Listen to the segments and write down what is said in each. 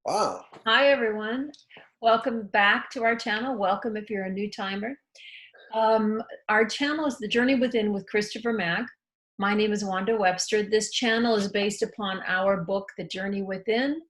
Wow. Hi, everyone. Welcome back to our channel. Welcome if you're a new timer. Our channel is The Journey Within with Christopher Mack. My name is Wanda Webster. This channel is based upon our book, The Journey Within.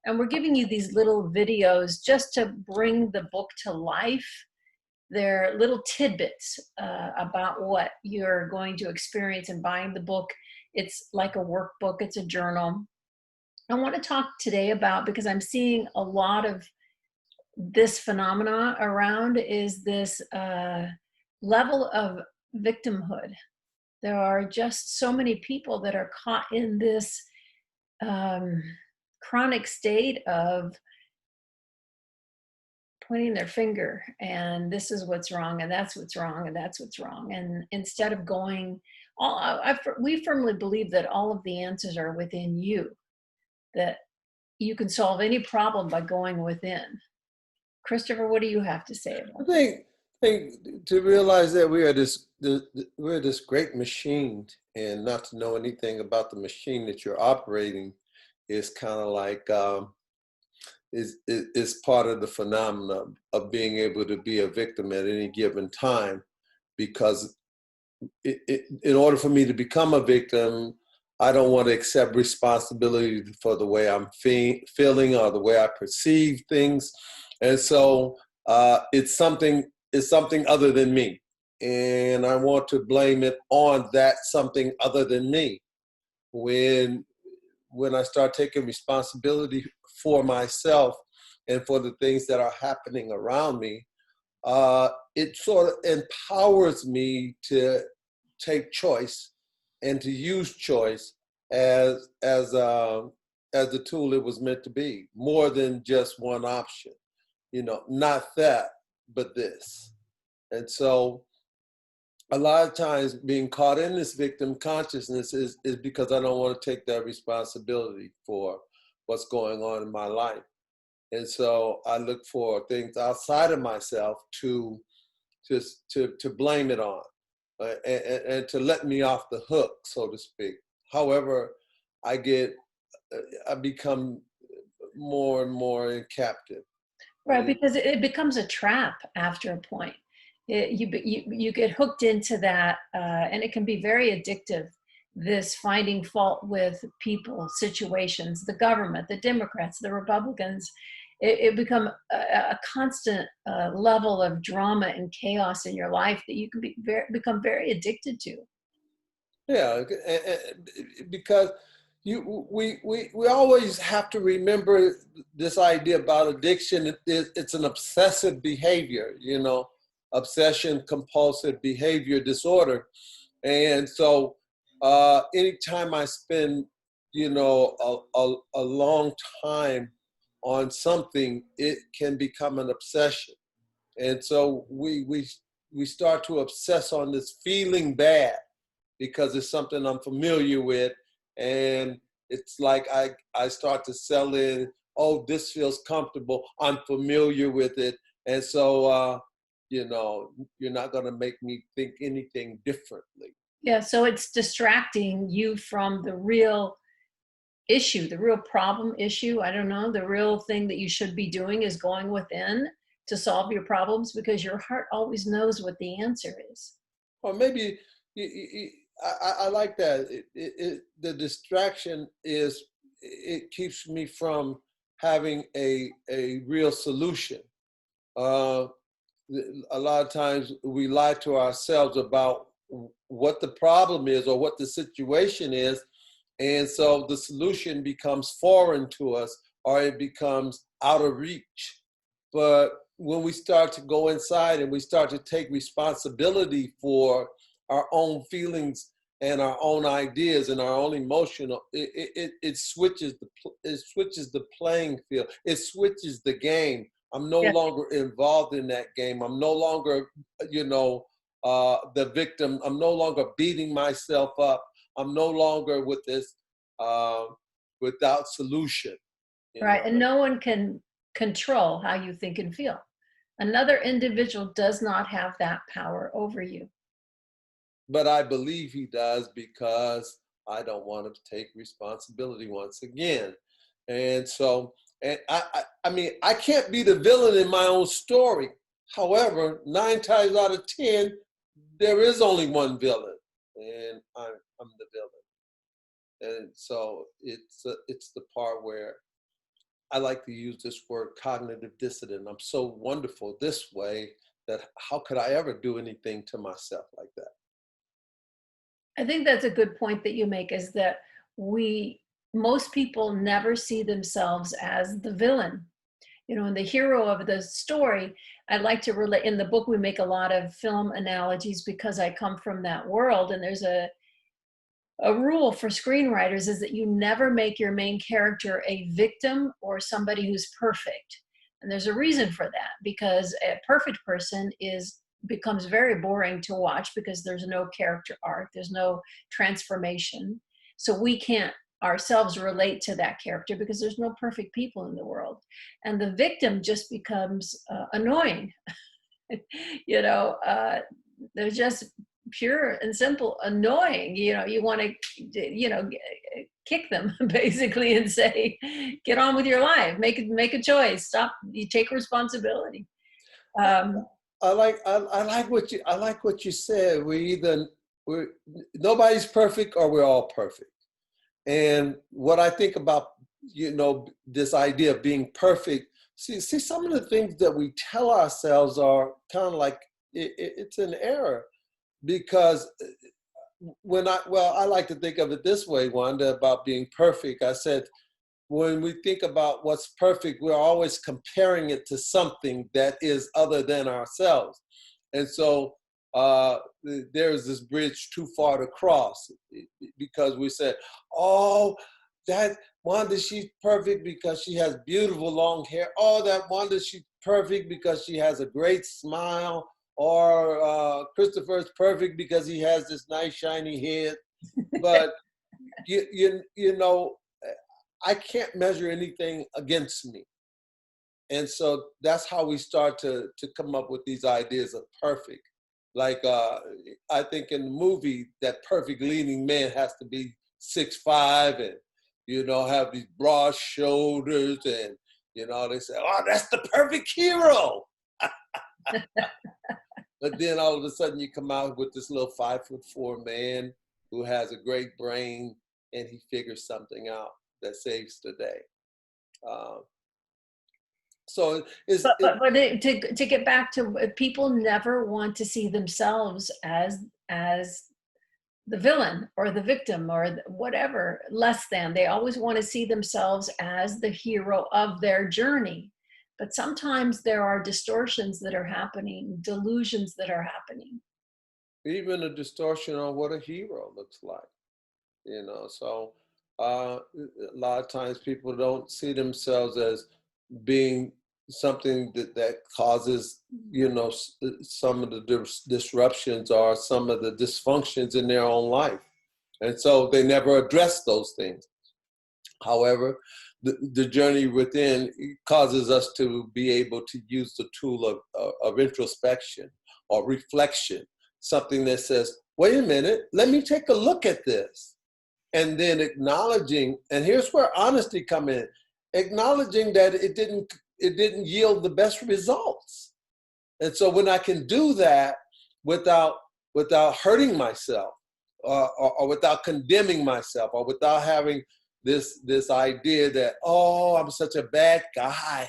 And we're giving you these little videos just to bring the book to life. They're little tidbits about what you're going to experience in buying the book. It's like a workbook, it's a journal. I want to talk today about, because I'm seeing a lot of this phenomena around, is this level of victimhood. There are just so many people that are caught in this um, chronic state of pointing their finger and this is what's wrong and that's what's wrong and that's what's wrong. And instead of going, we firmly believe that all of the answers are within you, that you can solve any problem by going within. Christopher, what do you have to say I about that? think to realize that we're this great machine, and not to know anything about the machine that you're operating is kind of like is part of the phenomenon of being able to be a victim at any given time. Because in order for me to become a victim, I don't want to accept responsibility for the way I'm feeling or the way I perceive things, and so it's something other than me, and I want to blame it on that something other than me. When when I start taking responsibility for myself and for the things that are happening around me, it sort of empowers me to take choice and to use choice as the tool it was meant to be, more than just one option. Not that, but this. And so a lot of times being caught in this victim consciousness is because I don't want to take that responsibility for what's going on in my life. And so I look for things outside of myself to blame it on, and to let me off the hook, so to speak. However, I get I become more and more in captive. Right, because it becomes a trap after a point. You get hooked into that, and it can be very addictive. This finding fault with people, situations, the government, the Democrats, the Republicans. It become a constant level of drama and chaos in your life that you can become very addicted to. Yeah, because we always have to remember this idea about addiction. It's an obsessive behavior, obsession compulsive behavior disorder. And so anytime I spend, a long time on something, it can become an obsession. And so we start to obsess on this feeling bad because it's something I'm familiar with. And it's like I start to sell in, oh, this feels comfortable. I'm familiar with it. And so, you're not going to make me think anything differently. Yeah, so it's distracting you from the real issue, the real problem issue. I don't know, the real thing that you should be doing is going within to solve your problems, because your heart always knows what the answer is. Or maybe I like that. The distraction is it keeps me from having a real solution. Uh, a lot of times we lie to ourselves about what the problem is or what the situation is, and so the solution becomes foreign to us, or it becomes out of reach. But when we start to go inside and we start to take responsibility for our own feelings and our own ideas and our own emotional, it switches the playing field. It switches the game. I'm no Yeah. longer involved in that game. I'm no longer, the victim. I'm no longer beating myself up. I'm no longer with this uh, without solution. You Right. know. And no one can control how you think and feel. Another individual does not have that power over you. But I believe he does because I don't want him to take responsibility once again. And so And I mean, I can't be the villain in my own story. However, 9 times out of 10, there is only one villain, and I'm the villain. And so it's the part where I like to use this word cognitive dissonance. I'm so wonderful this way that how could I ever do anything to myself like that? I think that's a good point that you make, is that most people never see themselves as the villain. You know, and the hero of the story, I like to relate, in the book we make a lot of film analogies because I come from that world, and there's a rule for screenwriters is that you never make your main character a victim or somebody who's perfect. And there's a reason for that, because a perfect person becomes very boring to watch because there's no character arc, there's no transformation. So we can't ourselves relate to that character because there's no perfect people in the world. And the victim just becomes annoying. You know, they're just pure and simple annoying. You know, you want to, you know, kick them basically and say, get on with your life, make a choice, stop, you take responsibility. I like what you said. We're nobody's perfect or we're all perfect. And what I think about, you know, this idea of being perfect, see some of the things that we tell ourselves are kind of like it's an error, because I like to think of it this way, Wanda, about being perfect. I said, when we think about what's perfect, we're always comparing it to something that is other than ourselves. And so there's this bridge too far to cross, because we said, oh, that Wanda, she's perfect because she has beautiful long hair. Oh, that Wanda, she's perfect because she has a great smile. Or Christopher's perfect because he has this nice shiny head. But you know, I can't measure anything against me. And so that's how we start to come up with these ideas of perfect. Like I think in the movie, that perfect leading man has to be 6'5" and, you know, have these broad shoulders, and, you know, they say, oh, that's the perfect hero. But then all of a sudden you come out with this little 5'4" man who has a great brain, and he figures something out that saves the day. So to get back to, people never want to see themselves as the villain or the victim or whatever, less than. They always want to see themselves as the hero of their journey. But sometimes there are distortions that are happening, delusions that are happening. Even a distortion on what a hero looks like, you know. So a lot of times people don't see themselves as being something that causes, you know, some of the disruptions or some of the dysfunctions in their own life. And so they never address those things. However, the journey within causes us to be able to use the tool of introspection or reflection, something that says, wait a minute, let me take a look at this. And then acknowledging, and here's where honesty come in, acknowledging that it didn't yield the best results. And so when I can do that without hurting myself, or without condemning myself, or without having this idea that, oh, I'm such a bad guy.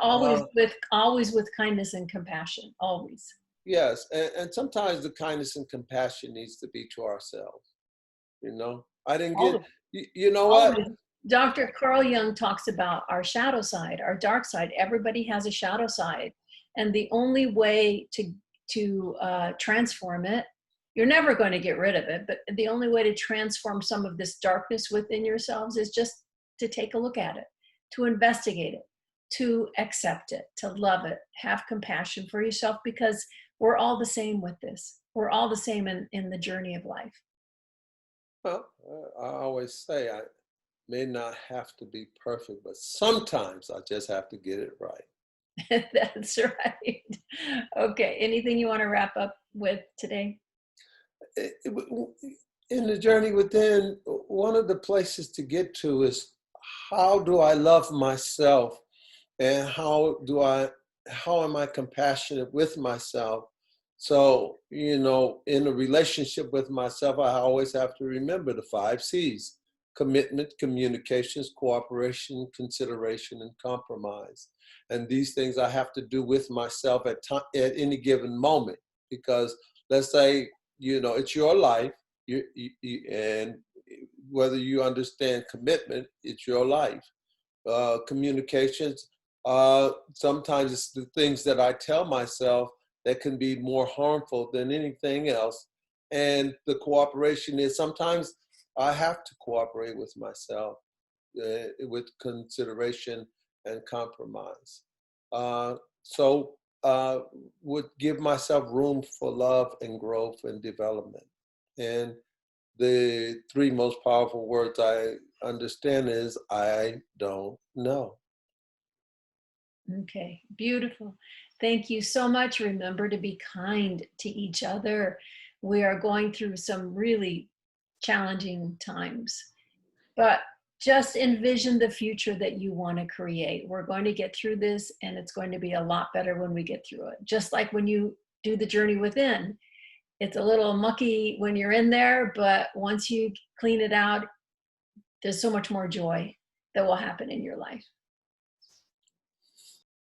Always with kindness and compassion, always. Yes, and sometimes the kindness and compassion needs to be to ourselves. You know, I didn't get, you know what? Dr. Carl Jung talks about our shadow side, our dark side. Everybody has a shadow side. And the only way to transform it, you're never going to get rid of it, but the only way to transform some of this darkness within yourselves is just to take a look at it, to investigate it, to accept it, to love it, have compassion for yourself, because we're all the same with this. We're all the same in the journey of life. Well, I always say I may not have to be perfect, but sometimes I just have to get it right. That's right. Okay. Anything you want to wrap up with today? In the journey within, one of the places to get to is, how do I love myself, and how am I compassionate with myself? So, in a relationship with myself, I always have to remember the 5 C's: commitment, communications, cooperation, consideration, and compromise. And these things I have to do with myself at any given moment, because let's say, it's your life, and whether you understand commitment, it's your life. Communications, sometimes it's the things that I tell myself that can be more harmful than anything else. And the cooperation is sometimes I have to cooperate with myself, with consideration and compromise. So would give myself room for love and growth and development. And the 3 most powerful words I understand is I don't know. Okay, beautiful. Thank you so much. Remember to be kind to each other. We are going through some really challenging times, but just envision the future that you want to create. We're going to get through this, and it's going to be a lot better when we get through it. Just like when you do the journey within, it's a little mucky when you're in there, but once you clean it out, there's so much more joy that will happen in your life.